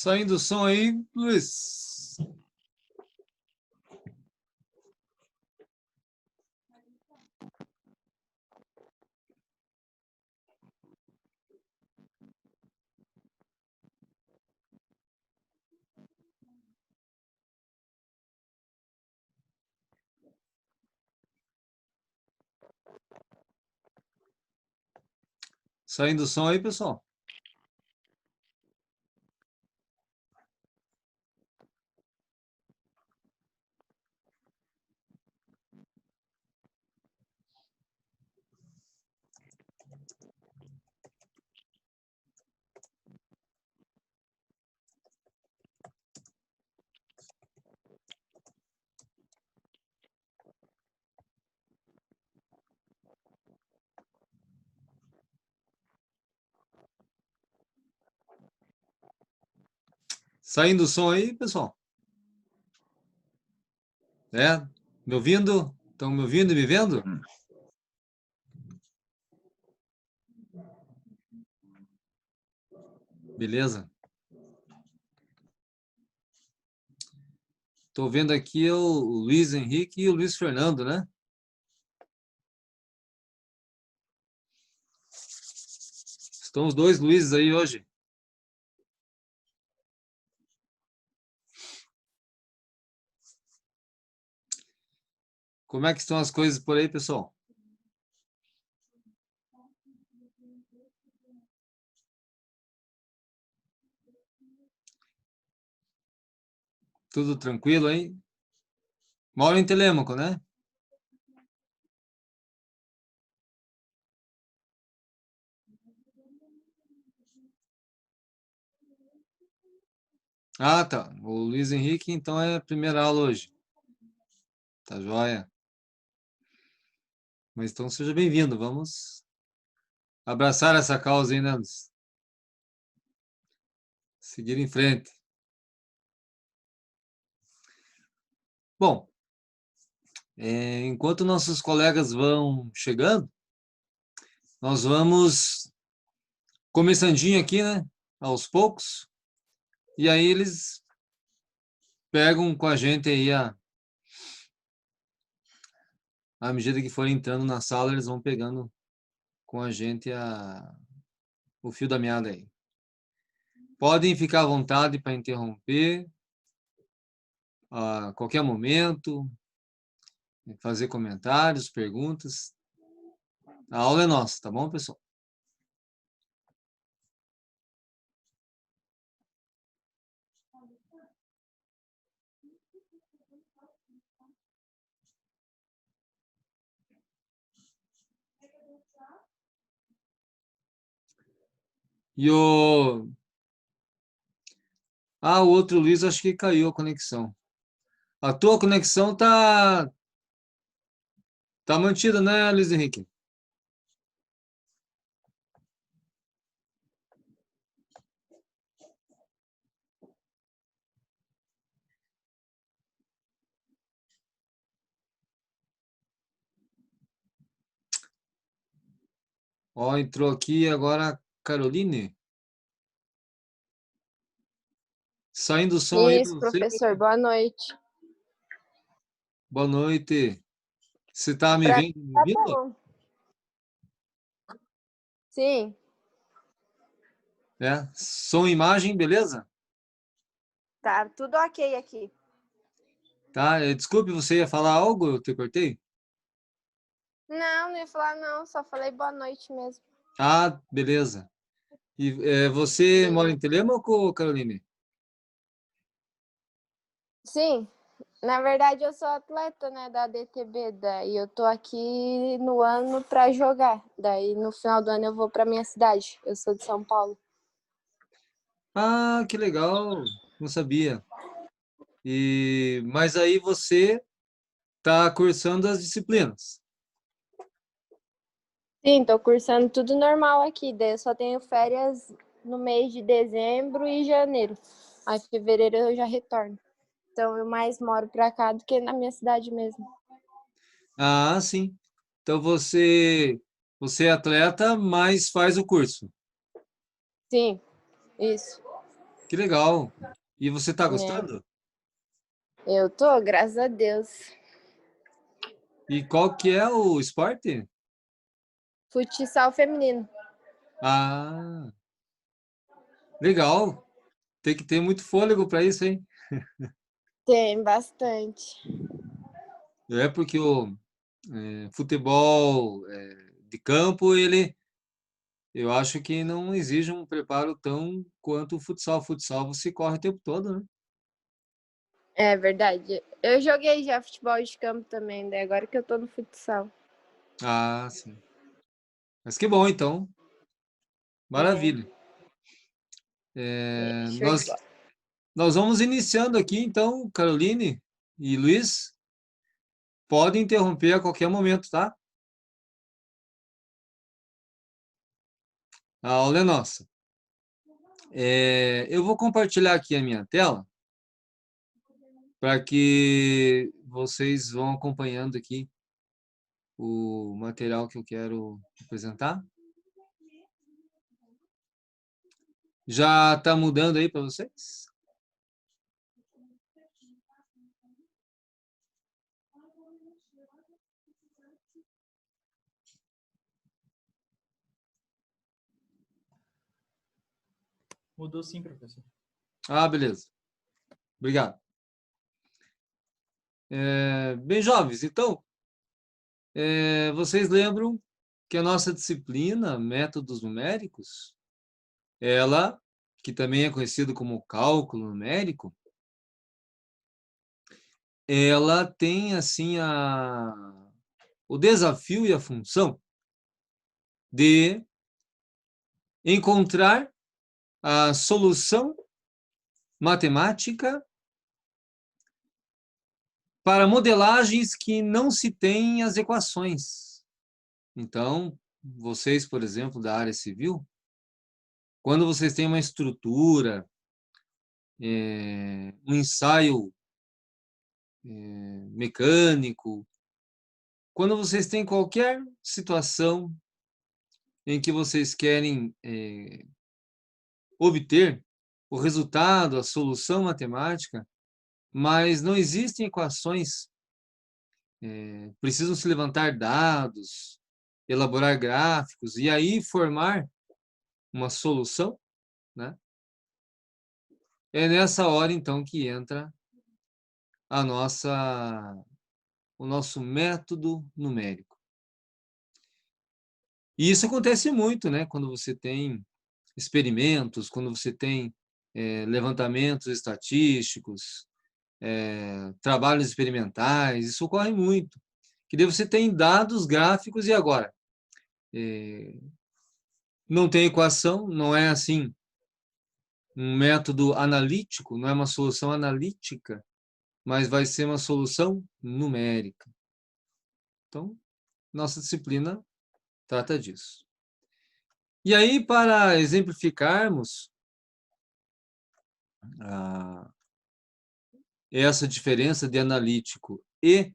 Saindo o som aí, Luiz. Saindo o som aí, pessoal. Saindo o som aí, pessoal. Me ouvindo? Estão me ouvindo e me vendo? Beleza. Estou vendo aqui o Luiz Henrique e o Luiz Fernando, né? Estão os dois Luizes aí hoje. Como é que estão as coisas por aí, pessoal? Tudo tranquilo aí? Moro em Telêmaco, né? Ah, tá. O Luiz Henrique, então, é a primeira aula hoje. Tá joia. Mas então seja bem-vindo. Vamos abraçar essa causa aí, né, Luiz? Seguir em frente. Bom, enquanto nossos colegas vão chegando, nós vamos começandinho aqui, né? Aos poucos. E aí eles pegam com a gente aí à medida que forem entrando na sala, eles vão pegando com a gente o fio da meada aí. Podem ficar à vontade para interromper a qualquer momento, fazer comentários, perguntas. A aula é nossa, tá bom, pessoal? E o outro Luiz, acho que caiu a conexão. A tua conexão tá mantida, né, Luiz Henrique? Ó, entrou aqui agora a Caroline. Saindo o som aí para Isso, você. professor, boa noite. Boa noite. Você tá me Pra vendo, mim me tá ouvindo? bom. Sim, Som e imagem, beleza? tá tudo ok aqui. Tá, desculpe, você ia falar algo? Eu te cortei? Não ia falar não, só falei boa noite mesmo. Ah, beleza. E você mora em Telêmaco, Caroline? Sim, na verdade eu sou atleta, né, da DTB, daí eu tô aqui no ano pra jogar. Daí no final do ano eu vou pra minha cidade. Eu sou de São Paulo. Ah, que legal. Não sabia. Mas aí você tá cursando as disciplinas. Sim, tô cursando tudo normal aqui, daí eu só tenho férias no mês de dezembro e janeiro. Aí em fevereiro eu já retorno. Então eu mais moro pra cá do que na minha cidade mesmo. Ah, sim. Então você é atleta, mas faz o curso. Sim, isso. Que legal. E você está É, gostando? eu tô, graças a Deus. E qual que é o esporte? Futsal feminino. Ah, legal. Tem que ter muito fôlego para isso, hein? Tem bastante. É porque o futebol de campo, eu acho que não exige um preparo tão quanto o futsal. O futsal você corre o tempo todo, né? É verdade. Eu joguei já futebol de campo também, daí agora que eu tô no futsal. Ah, sim. Mas que bom, então. É, Maravilha. É, show de nós, bola. nós vamos iniciando aqui, então, Caroline e Luiz, podem interromper a qualquer momento, tá? A aula é nossa. Eu vou compartilhar aqui a minha tela para que vocês vão acompanhando aqui o material que eu quero apresentar. Já está mudando aí para vocês? Mudou sim, professor. Ah, beleza. Obrigado. Bem, jovens, então, vocês lembram que a nossa disciplina, métodos numéricos, ela, que também é conhecido como cálculo numérico, ela tem assim o desafio e a função de encontrar a solução matemática para modelagens que não se têm as equações. Então, vocês, por exemplo, da área civil, quando vocês têm uma estrutura, um ensaio mecânico, quando vocês têm qualquer situação em que vocês querem obter o resultado, a solução matemática, mas não existem equações, precisam se levantar dados, elaborar gráficos e aí formar uma solução, né? É nessa hora então que entra a o nosso método numérico. E isso acontece muito, né? Quando você tem experimentos, quando você tem levantamentos estatísticos, trabalhos experimentais, isso ocorre muito. Que daí você tem dados gráficos e agora não tem equação, não é assim um método analítico, não é uma solução analítica, mas vai ser uma solução numérica. Então, nossa disciplina trata disso. E aí, para exemplificarmos essa diferença de analítico e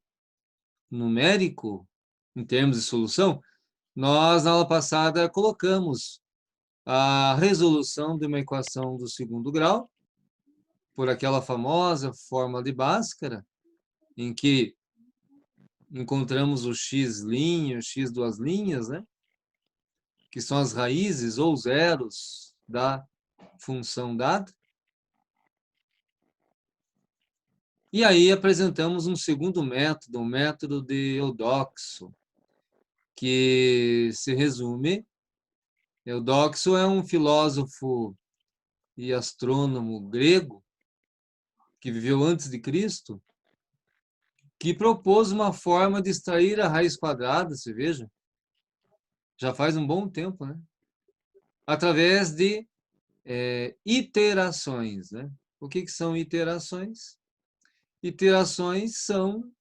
numérico, em termos de solução, nós, na aula passada, colocamos a resolução de uma equação do segundo grau, por aquela famosa fórmula de Bhaskara, em que encontramos o x', o x duas linhas, né? Que são as raízes ou zeros da função dada. E aí apresentamos um segundo método, o método de Eudoxo, que se resume, Eudoxo é um filósofo e astrônomo grego que viveu antes de Cristo, que propôs uma forma de extrair a raiz quadrada, você veja, já faz um bom tempo, né? Através de iterações, né? O que são iterações? Iterações são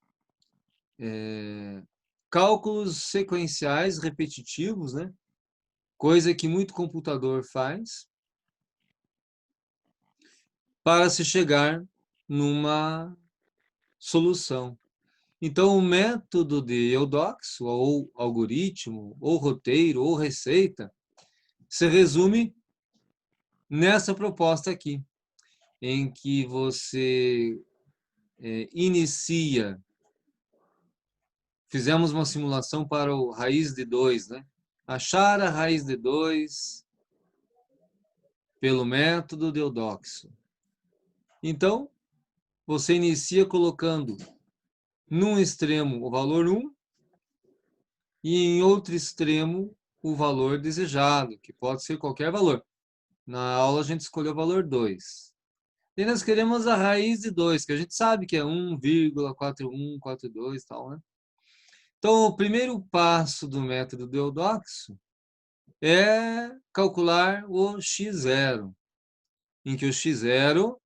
cálculos sequenciais repetitivos, né? Coisa que muito computador faz, para se chegar numa solução. Então, o método de Eudoxo, ou algoritmo, ou roteiro, ou receita, se resume nessa proposta aqui. em que você inicia. Fizemos uma simulação para o raiz de 2, né? Achar a raiz de 2 pelo método de Eudoxo. Então, você inicia colocando num extremo o valor 1 e em outro extremo o valor desejado, que pode ser qualquer valor. Na aula a gente escolheu o valor 2. E nós queremos a raiz de 2, que a gente sabe que é 1,4142 e tal, né? Então, o primeiro passo do método de Eudoxo é calcular o x0, em que o x0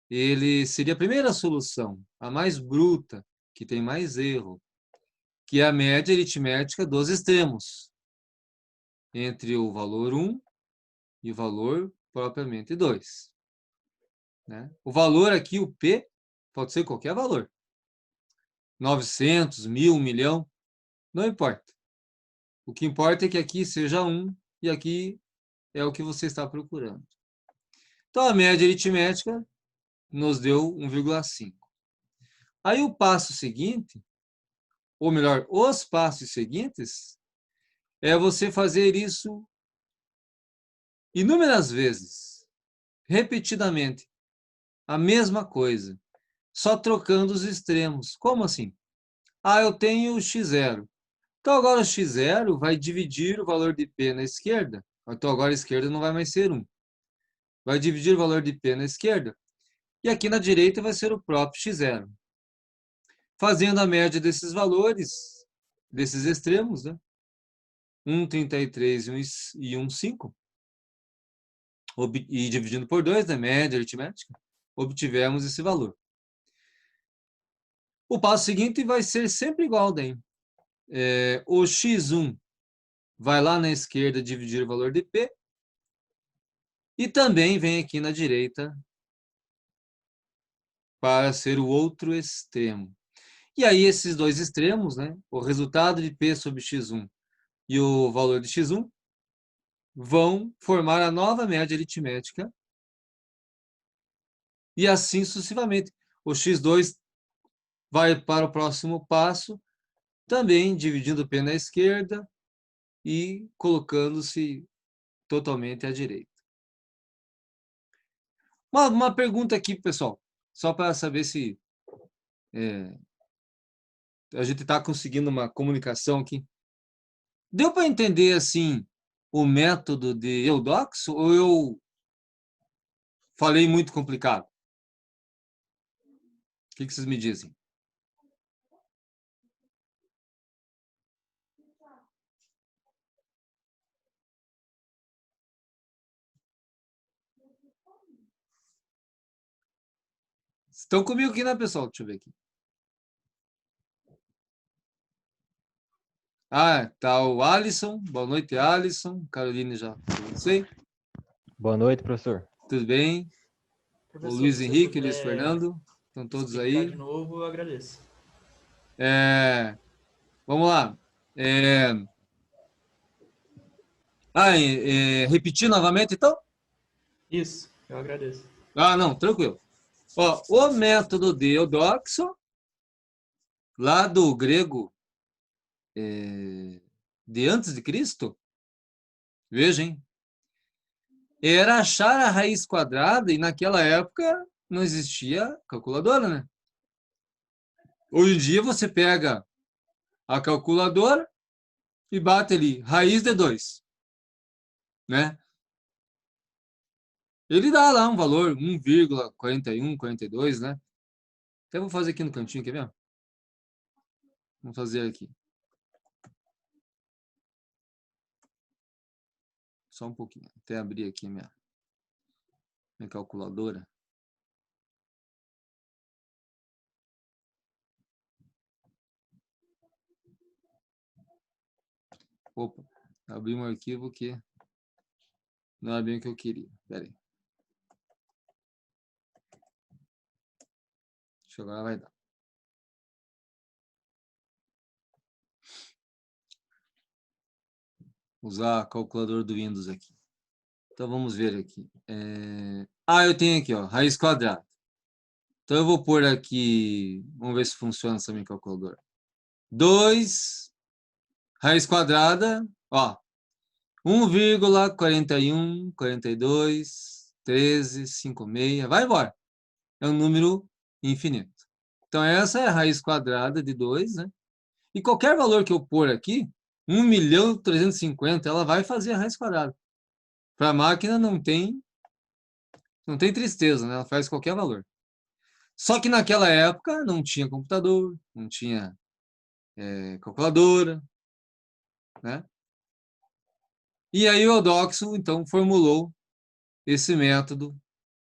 ele seria a primeira solução, a mais bruta, que tem mais erro, que é a média aritmética dos extremos, entre o valor 1 e o valor propriamente 2. Né? O valor aqui, o P, pode ser qualquer valor. 900, 1000, 1 milhão, não importa. O que importa é que aqui seja 1 e aqui é o que você está procurando. Então, a média aritmética nos deu 1,5. Aí o passo seguinte, ou melhor, os passos seguintes, é você fazer isso inúmeras vezes, repetidamente, a mesma coisa, só trocando os extremos. Como assim? Ah, eu tenho x0. Então agora o x0 vai dividir o valor de P na esquerda. Então agora a esquerda não vai mais ser 1. Vai dividir o valor de P na esquerda. E aqui na direita vai ser o próprio x0. Fazendo a média desses valores, desses extremos, né? 1,33 e 1,5, e dividindo por 2, né? Média aritmética, obtivemos esse valor. O passo seguinte vai ser sempre igual daí. O x1 vai lá na esquerda dividir o valor de P, e também vem aqui na direita para ser o outro extremo. E aí esses dois extremos, né? O resultado de P sobre x1 e o valor de x1, vão formar a nova média aritmética e assim sucessivamente. O x2 vai para o próximo passo, também dividindo o P na esquerda e colocando-se totalmente à direita. Uma pergunta aqui, pessoal, só para saber se a gente está conseguindo uma comunicação aqui. Deu para entender, assim, o método de Eudoxo ou eu falei muito complicado? O que vocês me dizem? Estão comigo aqui, né, pessoal? Deixa eu ver aqui. Ah, tá o Alisson. Boa noite, Alisson. Caroline já sei. Boa noite, professor. Tudo bem? O Professor, Luiz se você Henrique, o Luiz puder Fernando. Estão todos explicar aí. de novo, eu agradeço. Vamos lá. Repetir novamente, então? Isso, eu agradeço. Ah, não, tranquilo. Ó, o método de Eudoxo, lá do grego de antes de Cristo, veja, hein? Era achar a raiz quadrada e naquela época não existia calculadora, né? Hoje em dia você pega a calculadora e bate ali, raiz de 2, né? Ele dá lá um valor 1,41, 42, né? Até vou fazer aqui no cantinho, quer ver? Vamos fazer aqui. Só um pouquinho, até abrir aqui minha calculadora. Opa, abri um arquivo que não é bem o que eu queria. Espera aí. Acho que agora vai dar. Usar a calculadora do Windows aqui. Então vamos ver aqui. Ah, eu tenho aqui, ó, raiz quadrada. Então, eu vou pôr aqui, vamos ver se funciona essa minha calculadora. 2, raiz quadrada, ó, 1,41, 42, 13, 56, vai embora. É um número infinito. Então, essa é a raiz quadrada de 2, né? E qualquer valor que eu pôr aqui, 1.350.000, ela vai fazer a raiz quadrada. Para a máquina não tem tristeza, né? Ela faz qualquer valor. Só que naquela época não tinha computador, não tinha calculadora, né? E aí o Eudoxo, então, formulou esse método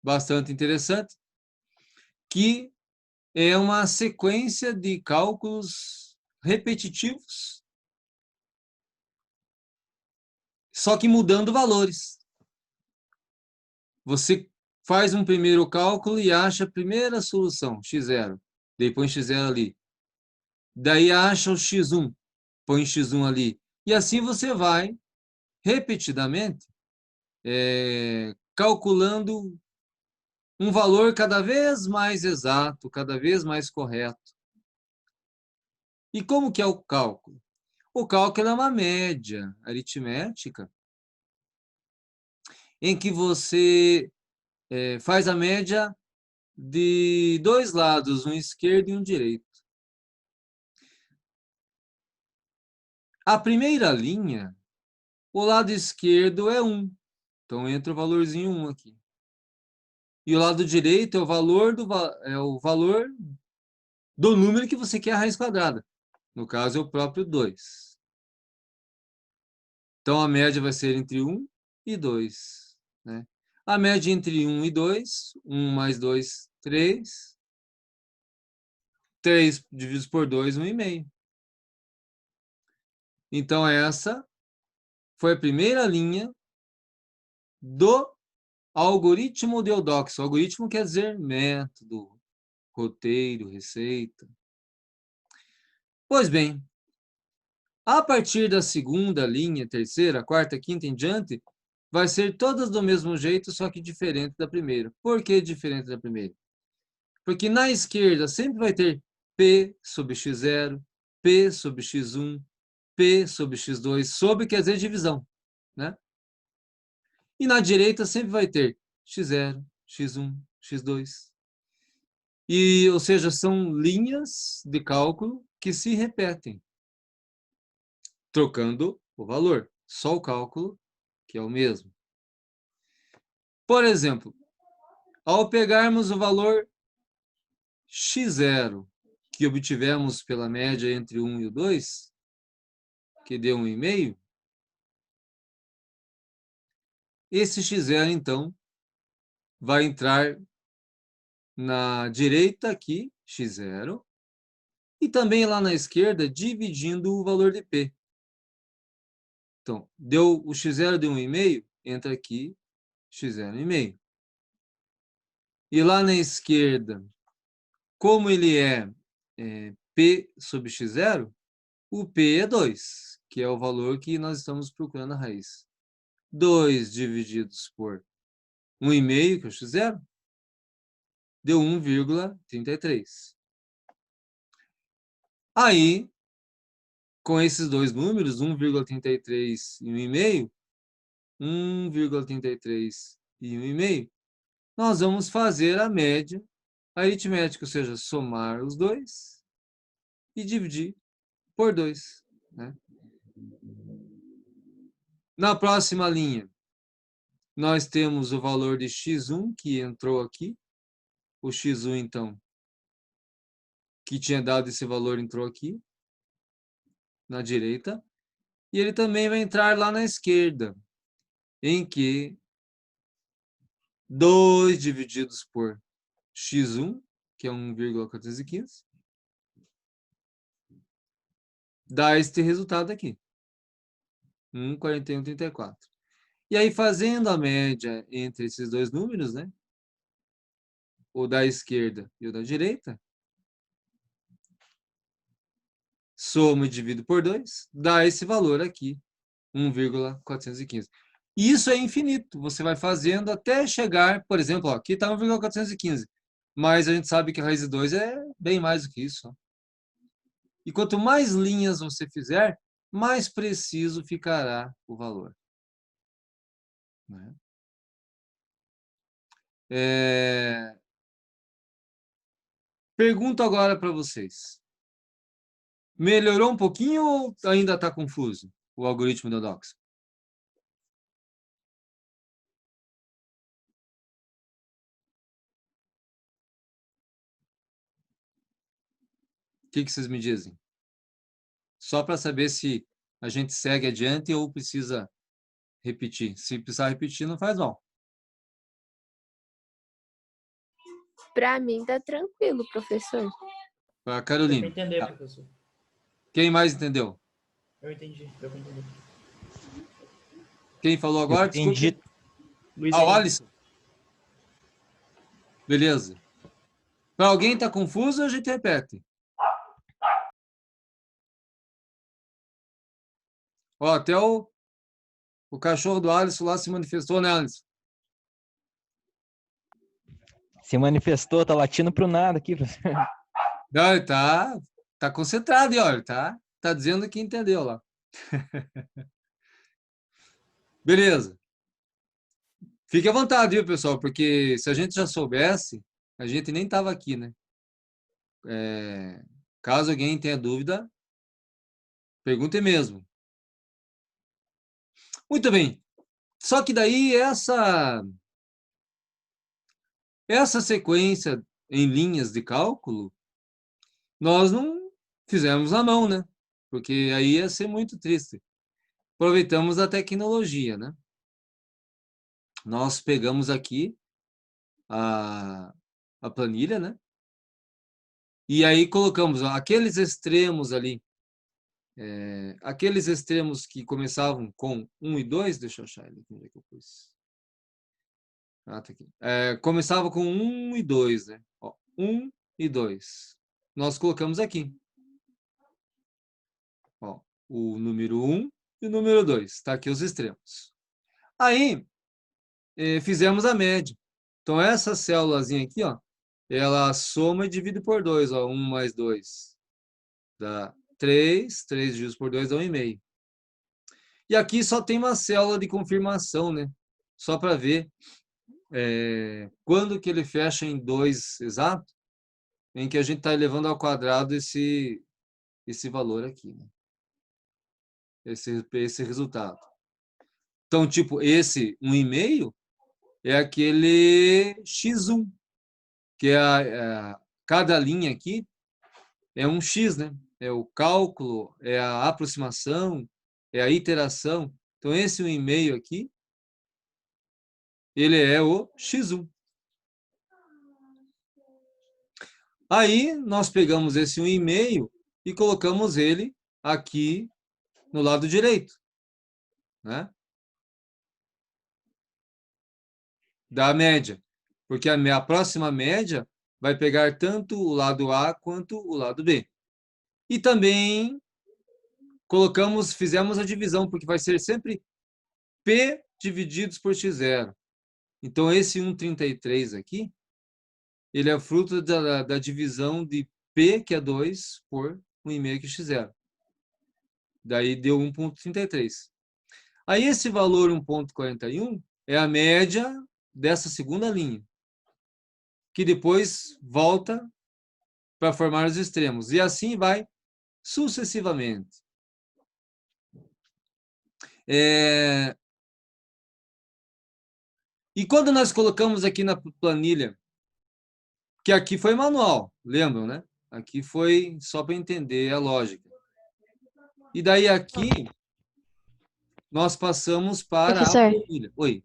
bastante interessante, que é uma sequência de cálculos repetitivos, só que mudando valores. Você faz um primeiro cálculo e acha a primeira solução, x0. Daí põe x0 ali. Daí acha o x1, põe x1 ali. E assim você vai, repetidamente, calculando um valor cada vez mais exato, cada vez mais correto. E como que é o cálculo? O cálculo é uma média aritmética em que você faz a média de dois lados, um esquerdo e um direito. A primeira linha, o lado esquerdo é 1. Então, entra o valorzinho 1 aqui. E o lado direito é o valor do número que você quer a raiz quadrada. No caso, é o próprio 2. Então, a média vai ser entre 1 e 2. Né? A média entre 1 e 2, 1 mais 2, 3. 3 dividido por 2, 1,5. Então, essa foi a primeira linha do algoritmo de Eudoxo. Algoritmo quer dizer método, roteiro, receita. Pois bem, a partir da segunda linha, terceira, quarta, quinta em diante, vai ser todas do mesmo jeito, só que diferente da primeira. Por que diferente da primeira? Porque na esquerda sempre vai ter P sobre x0, P sobre x1, P sobre x2, sobre quer dizer divisão, né? E na direita sempre vai ter x0, x1, x2. E, ou seja, são linhas de cálculo que se repetem, trocando o valor. Só o cálculo, que é o mesmo. Por exemplo, ao pegarmos o valor x0, que obtivemos pela média entre 1 e o 2, que deu 1,5, esse x0, então, vai entrar na direita aqui, x0, e também lá na esquerda, dividindo o valor de P. Então, o x0 deu 1,5, entra aqui, x0 1,5. E lá na esquerda, como ele é P sobre x0, o P é 2, que é o valor que nós estamos procurando a raiz. 2 divididos por 1,5, que é o x0, deu 1,33. Aí, com esses dois números, 1,33 e 1,5, 1,33 e 1,5, nós vamos fazer a média aritmética, ou seja, somar os dois e dividir por 2. Né? Na próxima linha, nós temos o valor de x1, que entrou aqui. O x1, então, que tinha dado esse valor, entrou aqui, na direita. E ele também vai entrar lá na esquerda, em que 2 divididos por x1, que é 1,415, dá este resultado aqui, 1,4134. E aí, fazendo a média entre esses dois números, né? O da esquerda e o da direita, soma e divido por 2, dá esse valor aqui, 1,415. E isso é infinito. Você vai fazendo até chegar, por exemplo, ó, aqui está 1,415. Mas a gente sabe que a raiz de 2 é bem mais do que isso. Ó. E quanto mais linhas você fizer, mais preciso ficará o valor. Né? Pergunto agora para vocês. Melhorou um pouquinho ou ainda está confuso o algoritmo do Docs? O que vocês me dizem? Só para saber se a gente segue adiante ou precisa repetir. Se precisar repetir, não faz mal. Para mim tá tranquilo, professor. Para Deu Carolina. para entender, Tá. professor. Quem mais entendeu? Eu entendi, deu para entender. Quem falou agora? Entendi. Desculpe. Luiz Ah, o Henrique. Alisson. Beleza. Para alguém tá confuso, a gente repete. Ó, até o cachorro do Alisson lá se manifestou, né, Alisson? Se manifestou, tá latindo pro nada aqui, professor. Não, ele tá concentrado, e olha, tá dizendo que entendeu lá. Beleza. Fique à vontade, viu, pessoal? Porque se a gente já soubesse, a gente nem tava aqui, né? Caso alguém tenha dúvida, pergunte mesmo. Muito bem. Só que daí essa sequência em linhas de cálculo, nós não fizemos na mão, né? Porque aí ia ser muito triste. Aproveitamos a tecnologia, né? Nós pegamos aqui a planilha, né? E aí colocamos ó, aqueles extremos ali, aqueles extremos que começavam com 1 e 2, deixa eu achar ele aqui, onde é que eu pus? Ah, tá aqui. Começava com 1 e 2, né? Ó, 1 e 2. Nós colocamos aqui. Ó, o número 1 e o número 2. Está aqui os extremos. Aí, fizemos a média. Então, essa célulazinha aqui, ó, ela soma e divide por 2. Ó, 1 mais 2 dá 3. 3 divididos por 2 dá 1,5. E aqui só tem uma célula de confirmação, né? Só para ver quando que ele fecha em 2 exato, em que a gente está elevando ao quadrado esse valor aqui, né? Esse resultado. Então, tipo, esse 1,5 é aquele x1, que cada linha aqui é um x, né? É o cálculo, é a aproximação, é a iteração. Então, esse 1,5 aqui, ele é o x1. Aí, nós pegamos esse 1,5 e colocamos ele aqui no lado direito, né? Da média. Porque a próxima média vai pegar tanto o lado A quanto o lado B. E também fizemos a divisão, porque vai ser sempre P divididos por x0. Então, esse 1,33 aqui, ele é fruto da divisão de P, que é 2, por 1,5, que é x0. Daí deu 1,33. Aí, esse valor 1,41 é a média dessa segunda linha, que depois volta para formar os extremos. E assim vai sucessivamente. E quando nós colocamos aqui na planilha, que aqui foi manual, lembram, né? Aqui foi só para entender a lógica. E daí aqui, nós passamos para a Professor, planilha. Oi.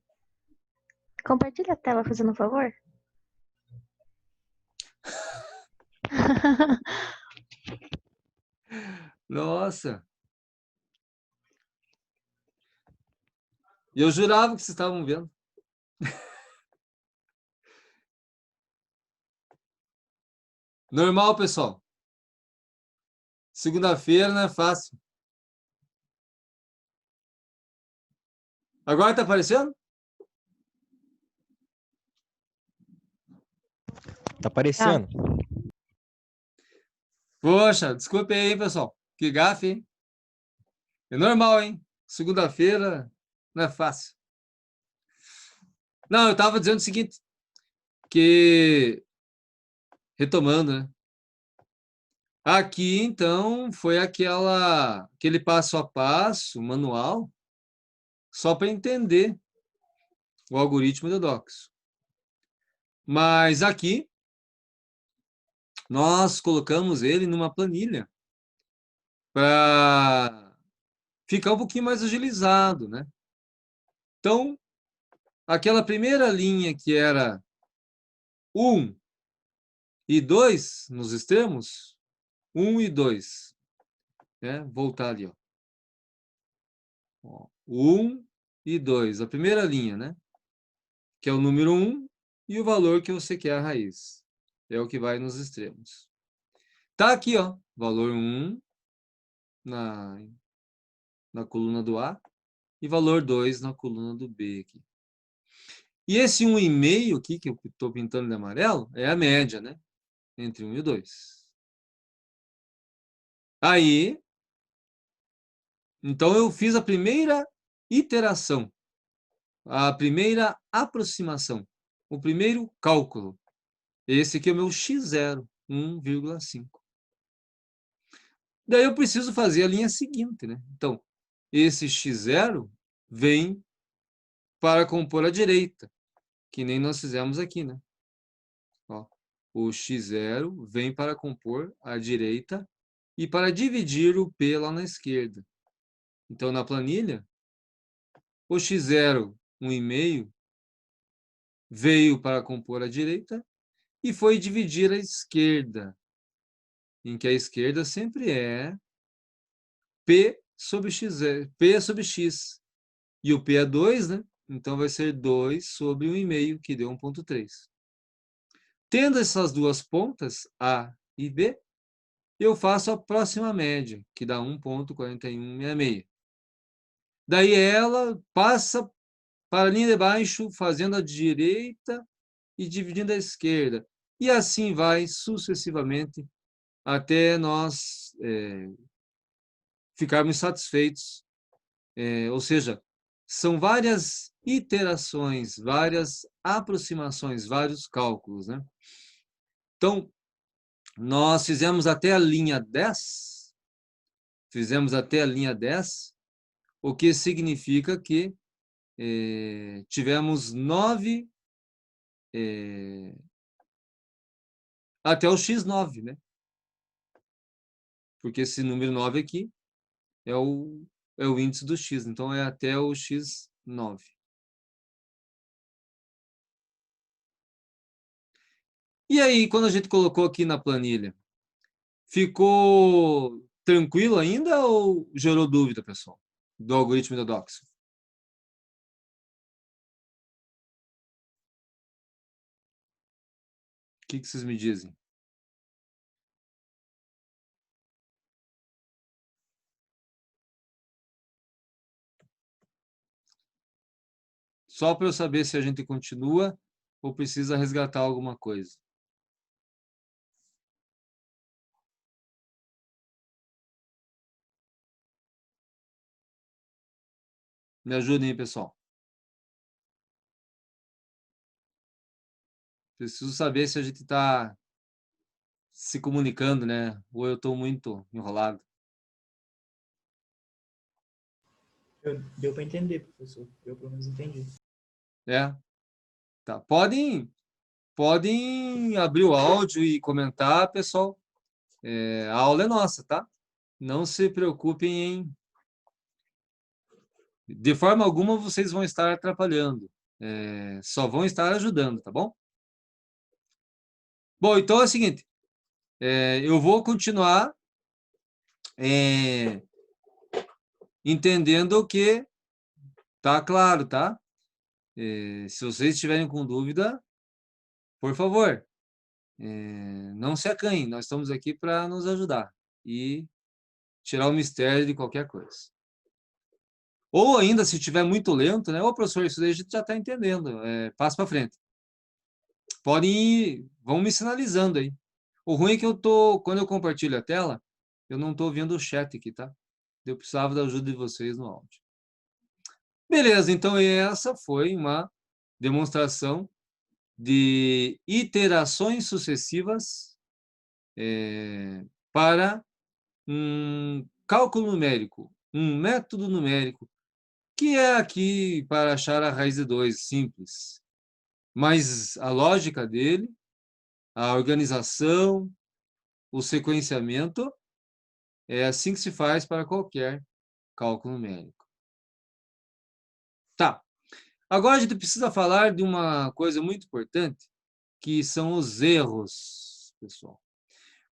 compartilha a tela, fazendo um favor. Nossa. Eu jurava que vocês estavam vendo. Normal, pessoal. Segunda-feira não é fácil. Agora tá aparecendo? Tá aparecendo. Poxa, desculpe aí, pessoal. Que gafe, hein? É normal, hein? Segunda-feira não é fácil. Não, eu estava dizendo o seguinte, que, retomando, né? Aqui, então, foi aquele passo a passo, manual, só para entender o algoritmo do Docs. Mas aqui, nós colocamos ele numa planilha para ficar um pouquinho mais agilizado, né? Então, aquela primeira linha que era 1 e 2 nos extremos, 1 e 2, né? Voltar ali, ó. 1 e 2, a primeira linha, né? Que é o número 1 e o valor que você quer a raiz. É o que vai nos extremos. Tá aqui, ó, valor 1 na coluna do A e valor 2 na coluna do B aqui. E esse 1,5 aqui, que eu estou pintando de amarelo, é a média, né? Entre 1 e 2. Aí, então eu fiz a primeira iteração, a primeira aproximação, o primeiro cálculo. Esse aqui é o meu x0, 1,5. Daí eu preciso fazer a linha seguinte, né? Então, esse x0 vem para compor a direita, que nem nós fizemos aqui, né? Ó, o x0 vem para compor a direita e para dividir o p lá na esquerda. Então, na planilha, o x0, 1,5, veio para compor a direita e foi dividir a esquerda, em que a esquerda sempre é P sobre x, P sobre x. E o P é 2, né? Então vai ser 2 sobre 1,5, que deu 1,3. Tendo essas duas pontas, A e B, eu faço a próxima média, que dá 1,4166. Daí ela passa para a linha de baixo, fazendo a direita e dividindo a esquerda. E assim vai sucessivamente até nós ficarmos satisfeitos. Ou seja, são várias iterações, várias aproximações, vários cálculos, né? Então, nós fizemos até a linha 10, o que significa que tivemos 9 até o x9, né? Porque esse número 9 aqui é o índice do x, então é até o x9. E aí, quando a gente colocou aqui na planilha, ficou tranquilo ainda ou gerou dúvida, pessoal, do algoritmo da Docs? O que vocês me dizem? Só para eu saber se a gente continua ou precisa resgatar alguma coisa. Me ajudem aí, pessoal. Preciso saber se a gente está se comunicando, né? Ou eu estou muito enrolado. Deu para entender, professor. Eu pelo menos entendi. Tá. Podem abrir o áudio e comentar, pessoal. A aula é nossa, tá? Não se preocupem em... De forma alguma vocês vão estar atrapalhando. Só vão estar ajudando, tá bom? Bom, então é o seguinte. Eu vou continuar entendendo que tá claro, tá? Se vocês estiverem com dúvida, por favor, não se acanhem. Nós estamos aqui para nos ajudar e tirar o mistério de qualquer coisa. Ou ainda, se estiver muito lento, né? Ô, professor, isso daí a gente já está entendendo. Passa para frente. Podem ir, vão me sinalizando aí. O ruim é que quando eu compartilho a tela, eu não estou vendo o chat aqui, tá? Eu precisava da ajuda de vocês no áudio. Beleza, então essa foi uma demonstração de iterações sucessivas para um cálculo numérico, um método numérico, que é aqui para achar a raiz de 2, simples. Mas a lógica dele, a organização, o sequenciamento, é assim que se faz para qualquer cálculo numérico. Tá. Agora a gente precisa falar de uma coisa muito importante, que são os erros, pessoal.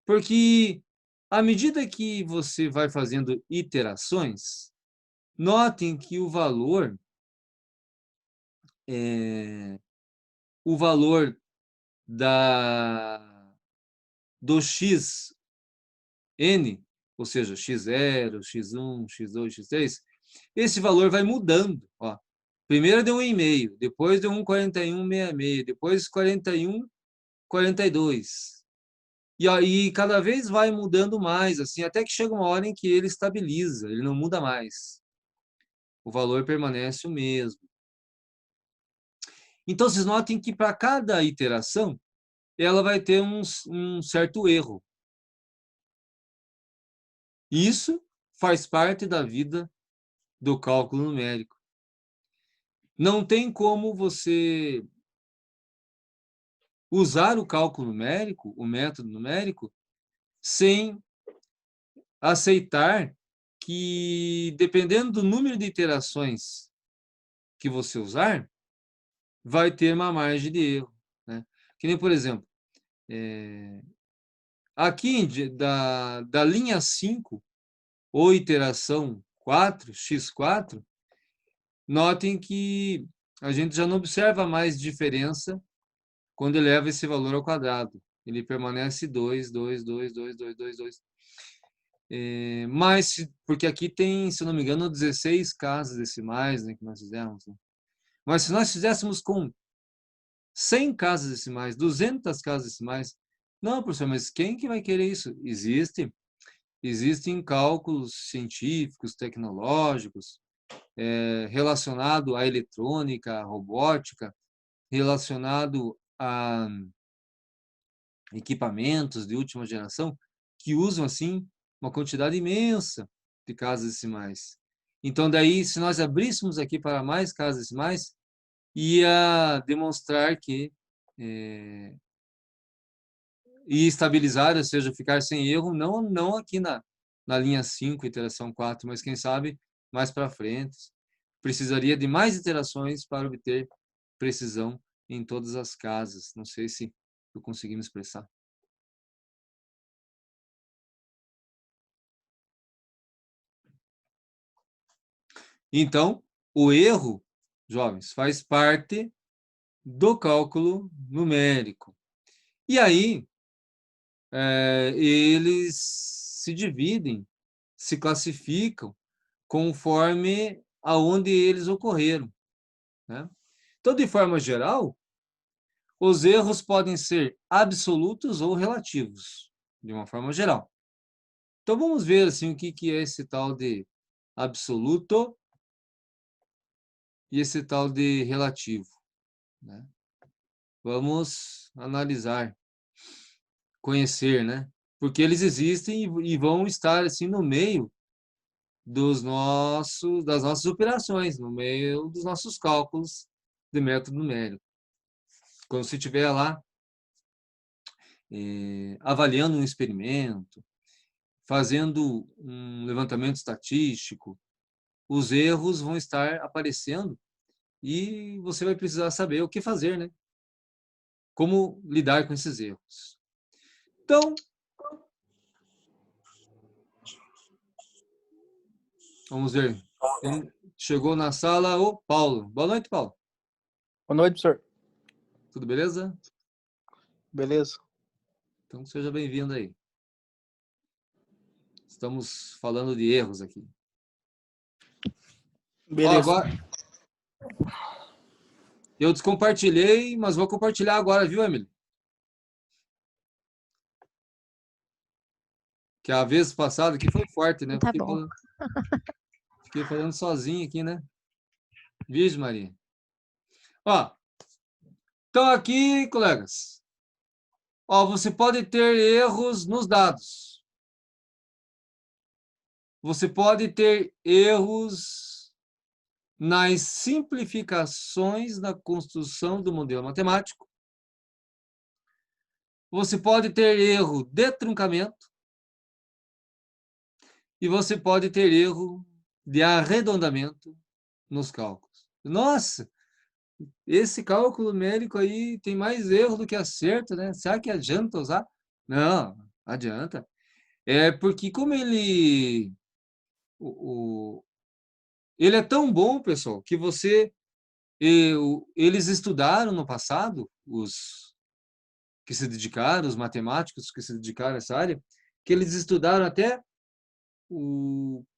Porque à medida que você vai fazendo iterações, notem que o valor do x n, ou seja, x0, x1, x2, x3, esse valor vai mudando. Ó. Primeiro deu 1,5, depois deu 1,4166, depois 41,42. E aí cada vez vai mudando mais, assim, até que chega uma hora em que ele estabiliza, ele não muda mais. O valor permanece o mesmo. Então, vocês notem que para cada iteração, ela vai ter um certo erro. Isso faz parte da vida do cálculo numérico. Não tem como você usar o cálculo numérico, o método numérico, sem aceitar que, dependendo do número de iterações que você usar, vai ter uma margem de erro. Né? Que nem, por exemplo, aqui da linha 5, ou iteração 4, x4, notem que a gente já não observa mais diferença quando eleva esse valor ao quadrado. Ele permanece 2, 2, 2, 2, 2, 2, 2. Mas, porque aqui tem, se eu não me engano, 16 casas decimais, né, que nós fizemos. Né? Mas se nós fizéssemos com 100 casas decimais, 200 casas decimais, não, professor, mas quem que vai querer isso? Existem cálculos científicos, tecnológicos, relacionado à eletrônica, à robótica, relacionado a equipamentos de última geração, que usam, assim, uma quantidade imensa de casas decimais. Então, daí, se nós abríssemos aqui para mais casas decimais, ia demonstrar que ia estabilizar, ou seja, ficar sem erro, não aqui na linha 5, iteração 4, mas quem sabe mais para frente. Precisaria de mais iterações para obter precisão em todas as casas. Não sei se eu consegui me expressar. Então, o erro, jovens, faz parte do cálculo numérico. E aí, eles se dividem, se classificam conforme aonde eles ocorreram. Né? Então, de forma geral, os erros podem ser absolutos ou relativos, de uma forma geral. Então, vamos ver assim, o que é esse tal de absoluto e esse tal de relativo. Né? Vamos analisar, conhecer, né? Porque eles existem e vão estar assim no meio das nossas operações, no meio dos nossos cálculos de método numérico. Quando você estiver lá avaliando um experimento, fazendo um levantamento estatístico, os erros vão estar aparecendo e você vai precisar saber o que fazer, né? Como lidar com esses erros. Então, vamos ver. Chegou na sala o Paulo. Boa noite, Paulo. Boa noite, professor. Tudo beleza? Beleza. Então, seja bem-vindo aí. Estamos falando de erros aqui. Ó, Beleza. agora, eu descompartilhei, mas vou compartilhar agora, viu, Emily? Que a vez passada aqui foi forte, né? Tá bom. Fiquei falando sozinho aqui, né? Vixe, Maria. Ó, então aqui, colegas, ó, você pode ter erros nos dados. Você pode ter erros nas simplificações da construção do modelo matemático. Você pode ter erro de truncamento. E você pode ter erro de arredondamento nos cálculos. Nossa, esse cálculo numérico aí tem mais erro do que acerto, né? Será que adianta usar? Não, adianta. É porque como ele é tão bom, pessoal, que eles estudaram no passado, os que se dedicaram, os matemáticos que se dedicaram a essa área, que eles estudaram até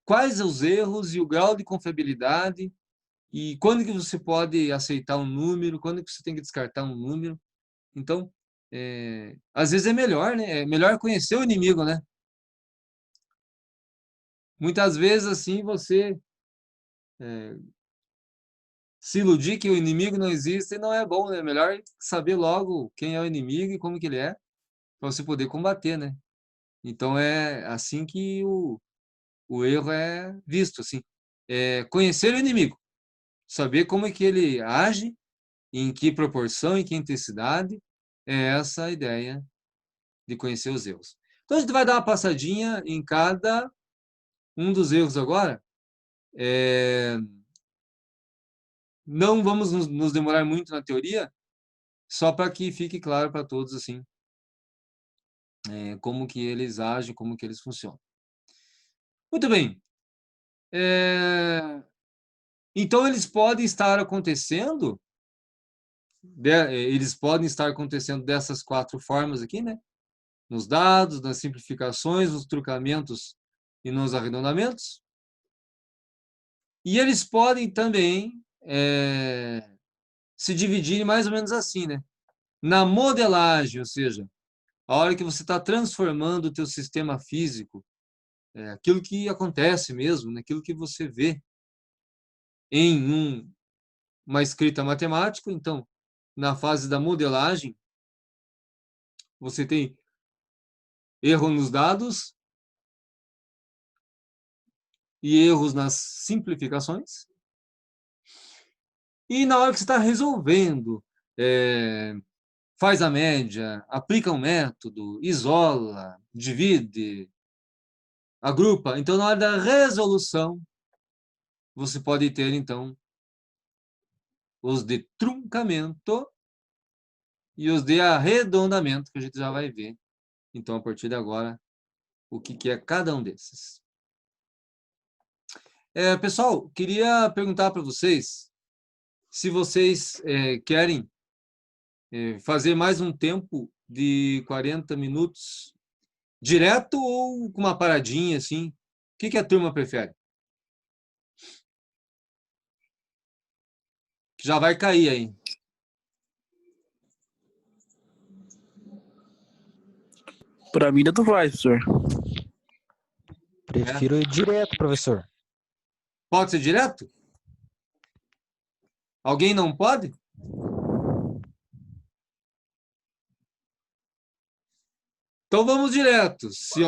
quais os erros e o grau de confiabilidade e quando que você pode aceitar um número, quando que você tem que descartar um número. Então, às vezes é melhor, né? É melhor conhecer o inimigo, né? Muitas vezes, assim, você se iludir que o inimigo não existe não é bom, né? É melhor saber logo quem é o inimigo e como que ele é, para você poder combater, né? Então, é assim que o erro é visto, assim. É conhecer o inimigo, saber como é que ele age, em que proporção, em que intensidade, é essa a ideia de conhecer os erros. Então, a gente vai dar uma passadinha em cada um dos erros agora. Não vamos nos demorar muito na teoria, só para que fique claro para todos, assim, como que eles agem, como que eles funcionam. Muito bem. Então, eles podem estar acontecendo dessas 4 formas aqui, né? Nos dados, nas simplificações, nos trucamentos e nos arredondamentos. E eles podem também se dividir mais ou menos assim, né? Na modelagem, ou seja, a hora que você está transformando o teu sistema físico, aquilo que acontece mesmo, né? Aquilo que você vê em uma escrita matemática. Então, na fase da modelagem, você tem erro nos dados e erros nas simplificações. E na hora que você está resolvendo, faz a média, aplica um método, isola, divide, agrupa. Então, na hora da resolução, você pode ter, então, os de truncamento e os de arredondamento, que a gente já vai ver. Então, a partir de agora, o que é cada um desses. Pessoal, queria perguntar para vocês se vocês querem fazer mais um tempo de 40 minutos direto ou com uma paradinha, assim. O que a turma prefere? Já vai cair aí. Pra mim, tanto faz, professor. Prefiro ir direto, professor. Pode ser direto? Alguém não pode? Então vamos direto. Se